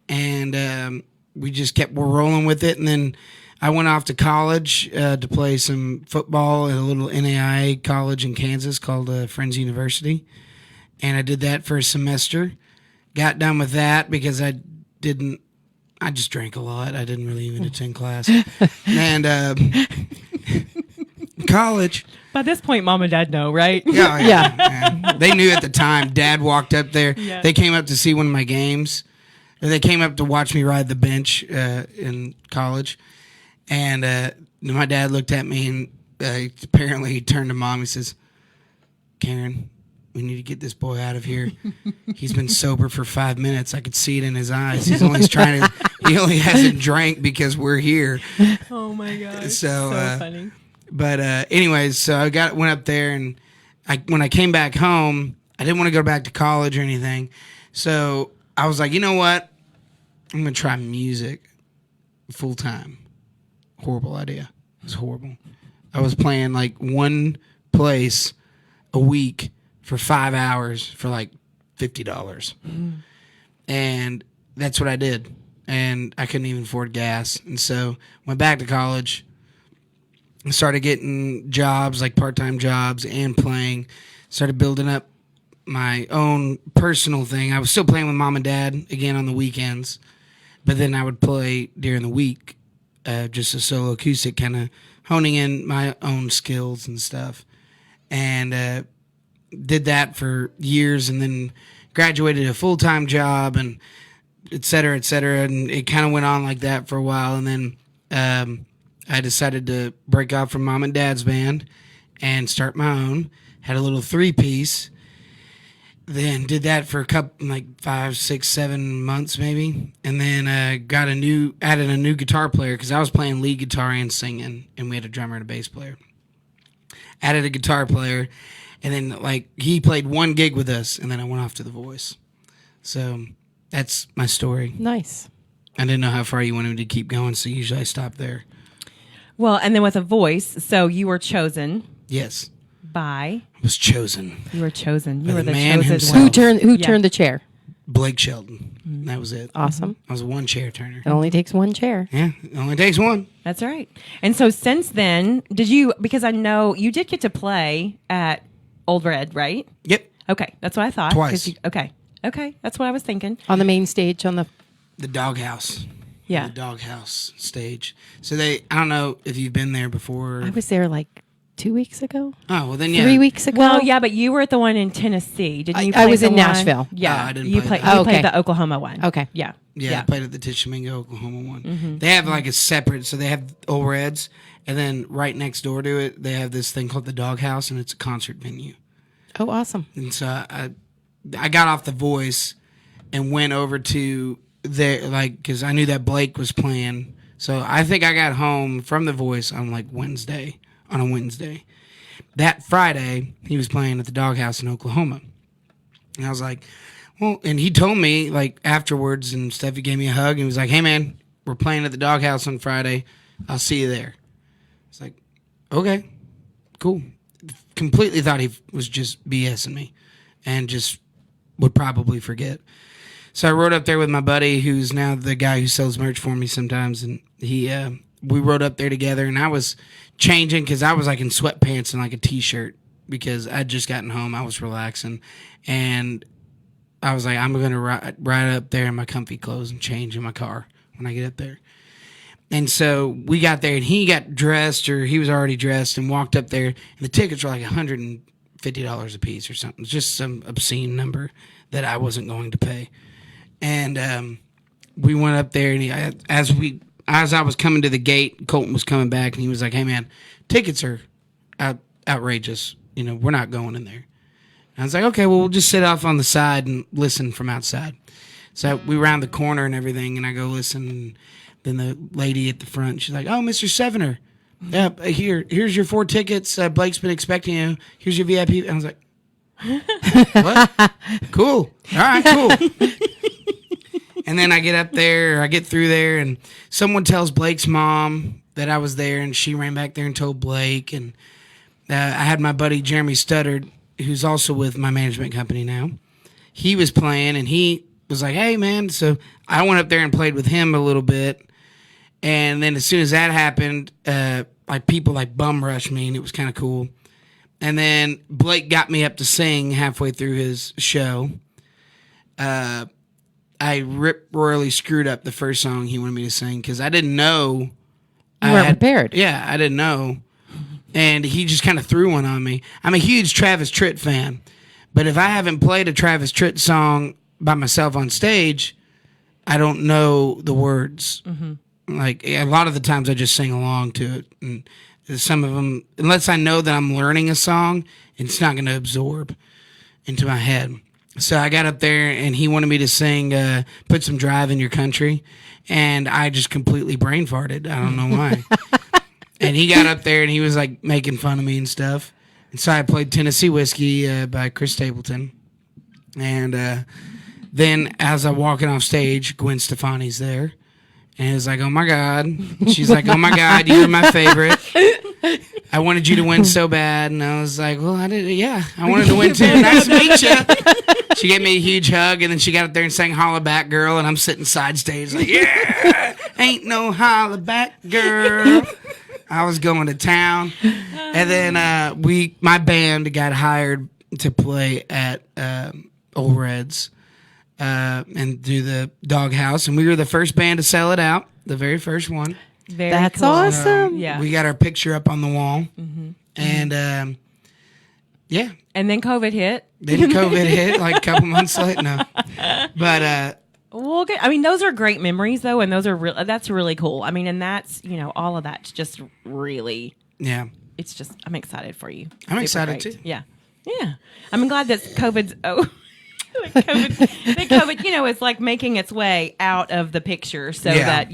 And we just kept rolling with it. And then I went off to college to play some football at a little NAIA college in Kansas called Friends University. And I did that for a semester. Got done with that because I just drank a lot. I didn't really even attend class. And college. By this point, mom and dad know, right? Yeah. They knew at the time. Dad walked up there. Yeah. They came up to see one of my games. They came up to watch me ride the bench in college. And my dad looked at me and apparently he turned to mom. He says, "Karen, we need to get this boy out of here. He's been sober for 5 minutes. I could see it in his eyes. He only hasn't drank because we're here." Oh my gosh. So funny. But anyways, so I went up there, and when I came back home, I didn't want to go back to college or anything. So I was like, you know what? I'm going to try music full time. Horrible idea. It was horrible. I was playing like one place a week for 5 hours for like $50. And that's what I did. And I couldn't even afford gas. And so went back to college. I started getting jobs, like part-time jobs, and playing. Started building up my own personal thing. I was still playing with mom and dad again on the weekends, but then I would play during the week, just a solo acoustic, kind of honing in my own skills and stuff. And did that for years, and then graduated a full-time job, and et cetera, et cetera. And it kind of went on like that for a while, and then I decided to break off from mom and dad's band and start my own. Had a little 3-piece. Then did that for a couple, like 5, 6, 7 months maybe. And then added a new guitar player because I was playing lead guitar and singing, and we had a drummer and a bass player. Added a guitar player, and then he played one gig with us, and then I went off to The Voice. So that's my story. Nice. I didn't know how far you wanted me to keep going, so usually I stop there. Well, and then with a voice, so you were chosen Yes. by. I was chosen. You were chosen. By You were the the man chosen himself. one. Who Yeah. turned the chair? Blake Shelton. That was it. Awesome. I was a one-chair turner. It only takes one chair. Yeah, it only takes one. That's right. And so since then, because I know you did get to play at Old Red, right? Yep. Okay, that's what I thought. Twice. 'Cause okay. Okay, that's what I was thinking. on the main stage on the. The doghouse. Yeah. The doghouse stage. So I don't know if you've been there before. I was there like 2 weeks ago. Oh, well then, yeah. 3 weeks ago. Well, yeah, but you were at the one in Tennessee. Didn't you? I play was the in one- Nashville. Yeah, Oh, I didn't you play played. that. You Okay. played the Oklahoma one. Okay. Yeah. Yeah, I played at the Tishomingo, Oklahoma one. They have like a separate, so they have Old Reds, and then right next door to it, they have this thing called the Doghouse, and it's a concert venue. Oh, awesome. And so I got off The Voice and went over to there, like, because I knew that Blake was playing. So I think I got home from The Voice on like on a Wednesday. That Friday, he was playing at the Doghouse in Oklahoma. And I was like, well, and he told me like afterwards and stuff, he gave me a hug and he was like, hey man, we're playing at the Doghouse on Friday. I'll see you there. It's like, okay, cool. Completely thought he was just BSing me and just would probably forget. So I rode up there with my buddy, who's now the guy who sells merch for me sometimes, and we rode up there together, and I was changing because I was like in sweatpants and like a t-shirt because I'd just gotten home. I was relaxing, and I was like, I'm gonna ride up there in my comfy clothes and change in my car when I get up there. And so we got there, and he got dressed, or he was already dressed, and walked up there, and the tickets were like $150 a piece or something. It's just some obscene number that I wasn't going to pay. And we went up there, and as I was coming to the gate, Colton was coming back, and he was like, "Hey, man, tickets are outrageous. You know, we're not going in there." And I was like, "Okay, well, we'll just sit off on the side and listen from outside." So we round the corner and everything, and I go listen. And then the lady at the front, she's like, "Oh, Mr. Sevener, here's your 4 tickets. Blake's been expecting you. Here's your VIP." And I was like, "What? Cool. All right, cool." And then I get up there, I get through there, and someone tells Blake's mom that I was there, and she ran back there and told Blake. And I had my buddy Jeremy Studdard, who's also with my management company now. He was playing, and he was like, "Hey, man." So I went up there and played with him a little bit. And then as soon as that happened, like people like bum rushed me, and it was kind of cool. And then Blake got me up to sing halfway through his show. I royally screwed up the first song he wanted me to sing because I didn't know. You weren't prepared. Yeah, I didn't know. And he just kind of threw one on me. I'm a huge Travis Tritt fan, but if I haven't played a Travis Tritt song by myself on stage, I don't know the words. Mm-hmm. Like a lot of the times I just sing along to it. And some of them, unless I know that I'm learning a song, it's not going to absorb into my head. So I got up there, and he wanted me to sing Put Some Drive in Your Country, and I just completely brain farted. I don't know why. And he got up there, and he was, like, making fun of me and stuff. And so I played Tennessee Whiskey by Chris Stapleton. And then as I'm walking off stage, Gwen Stefani's there. And it was like, "Oh, my God." She's like, "Oh, my God, you're my favorite. I wanted you to win so bad." And I was like, "Well, I wanted to win too. Nice to meet you." She gave me a huge hug, and then she got up there and sang Holla Back Girl, and I'm sitting side stage like, "Yeah, ain't no holla back girl." I was going to town. And then my band got hired to play at Old Reds and do the Doghouse, and we were the first band to sell it out, the very first one. That's cool. awesome. Yeah. We got our picture up on the wall. Mm-hmm. And yeah. And then COVID hit. Then COVID hit like a couple months later. No. But Well, good. I mean, those are great memories, though, and those are that's really cool. I mean, and that's all of that's just really. yeah. It's just I'm excited for you. I'm Super excited great. too. Yeah, yeah. I'm glad that COVID's that COVID, is like making its way out of the picture so that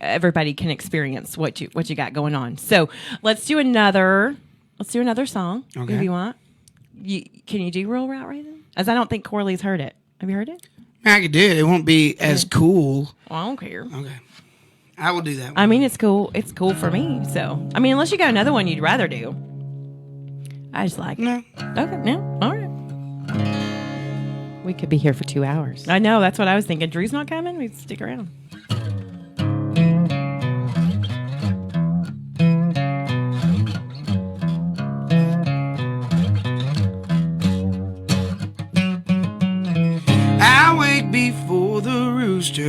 everybody can experience what you got going on. So let's do another song Okay. if you want. Can you do Rural Route Raven? As I don't think Coralee's heard it. Have you heard it? I could do it. It won't be as cool. Well, I don't care. Okay. I will do that one. I mean, it's cool. It's cool for me. So, I mean, unless you got another one you'd rather do. I just like it. No. Okay. No. All right. We could be here for 2 hours. I know. That's what I was thinking. Drew's not coming. We'd stick around.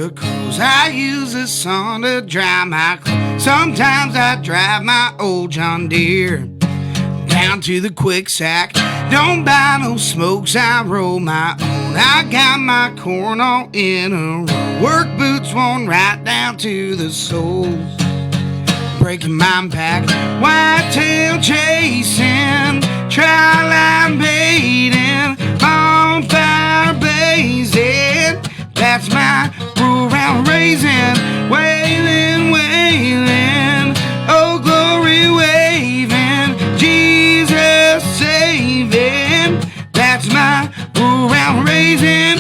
your clothes. I use the sun to dry my clothes. Sometimes I drive my old John Deere down to the quick sack. Don't buy no smokes, I roll my own. I got my corn all in a row. Work boots worn right down to the soles. Breaking my pack, whitetail chasing, tri-line baiting, bonfire blazing. That's my rural raising, wailing, wailing, oh glory waving, Jesus saving. That's my rural raising.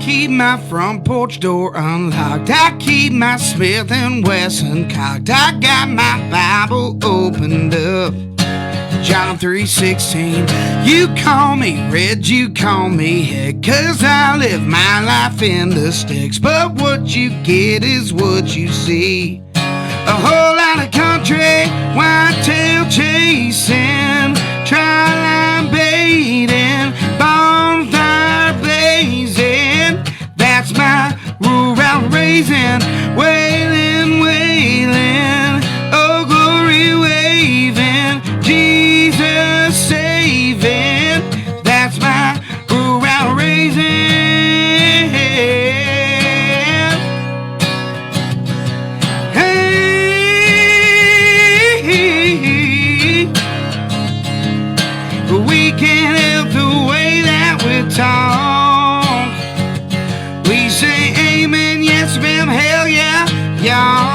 Keep my front porch door unlocked. I keep my Smith & Wesson cocked. I got my Bible opened up. John 3:16. You call me red, you call me heck, 'cause I live my life in the sticks. But what you get is what you see. A whole lot of country, whitetail chasing, tri-line baiting, bonfire blazing. That's my rural raising, wailing, wailing, oh glory waving, Jesus saving. That's my rural raising. We can't help the way that we talk. We say amen, yes ma'am, hell yeah, y'all.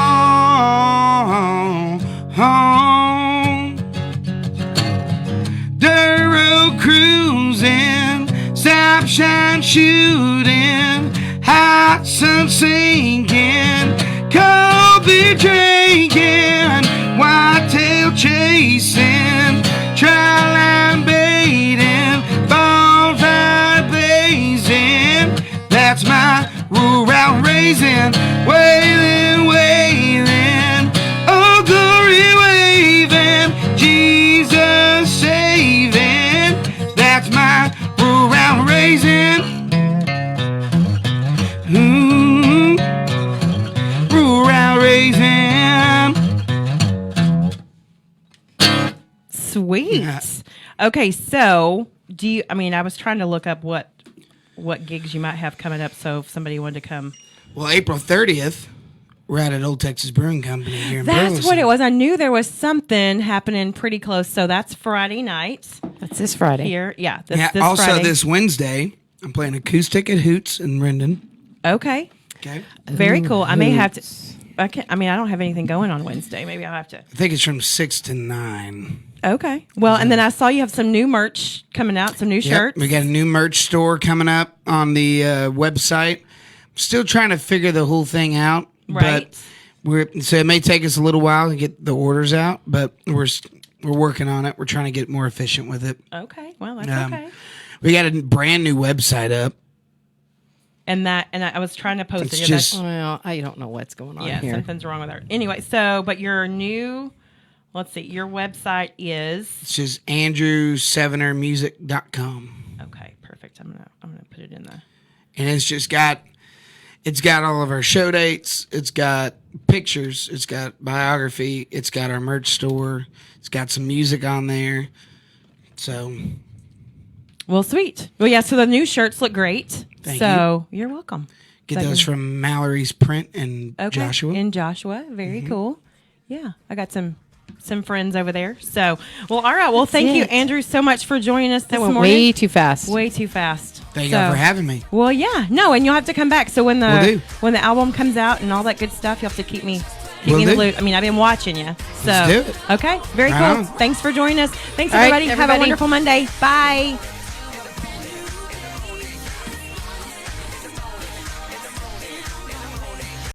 Dirt road cruising, stop shine shooting, hot sun sinking, cold beer drinking, whitetail chasing, tri-line baiting, bonfire blazing. That's my rural raising, wailing, wailing, oh glory waving, Jesus saving. That's my rural raising. Rural raising. Sweet. Okay, so do you? I mean, I was trying to look up what gigs you might have coming up. So if somebody wanted to come, Well, April 30th, we're at Old Texas Brewing Company here in that's Burleson. what it was. I knew there was something happening pretty close. So that's Friday night That's this Friday. here. Yeah. This, Yeah, this also Friday. this Wednesday, I'm playing acoustic at Hoots in Rendon. Okay. Okay. Very cool. I may have to. I don't have anything going on Wednesday. Maybe I'll have to. I think it's from 6 to 9. Okay. Well, and then I saw you have some new merch coming out, some new shirts. We got a new merch store coming up on the website. Still trying to figure the whole thing out. Right. But so it may take us a little while to get the orders out, but we're working on it. We're trying to get more efficient with it. Okay. Well, that's okay. We got a brand new website up. And I was trying to post It's it. just- Well, I don't know what's going on Yeah, here. something's wrong with her. Anyway, but your new, let's see, your website is It's just andrewsevenermusic.com. okay. Perfect. I'm gonna put it in the. And it's got all of our show dates. It's got pictures. It's got biography. It's got our merch store. It's got some music on there. So Well, sweet. Well, yeah. So the new shirts look great. Thank so you're welcome. get So I those can- from Mallory's Print and Okay. Joshua. And Joshua. Very cool. Yeah, I got some friends over there. So, well, all right. Well, thank you, it. Andrew, so much for joining us this That went morning. way too fast. Way too fast. Thank you for having me. Well, yeah, no, and you'll have to come back. So when Will do. the album comes out and all that good stuff, you'll have to keep me Will in the do. loop. I mean, I've been watching you. So Let's do it. okay, very Right cool. on. Thanks for joining us. Thanks All right, everybody. Have a everybody. wonderful Monday. Bye.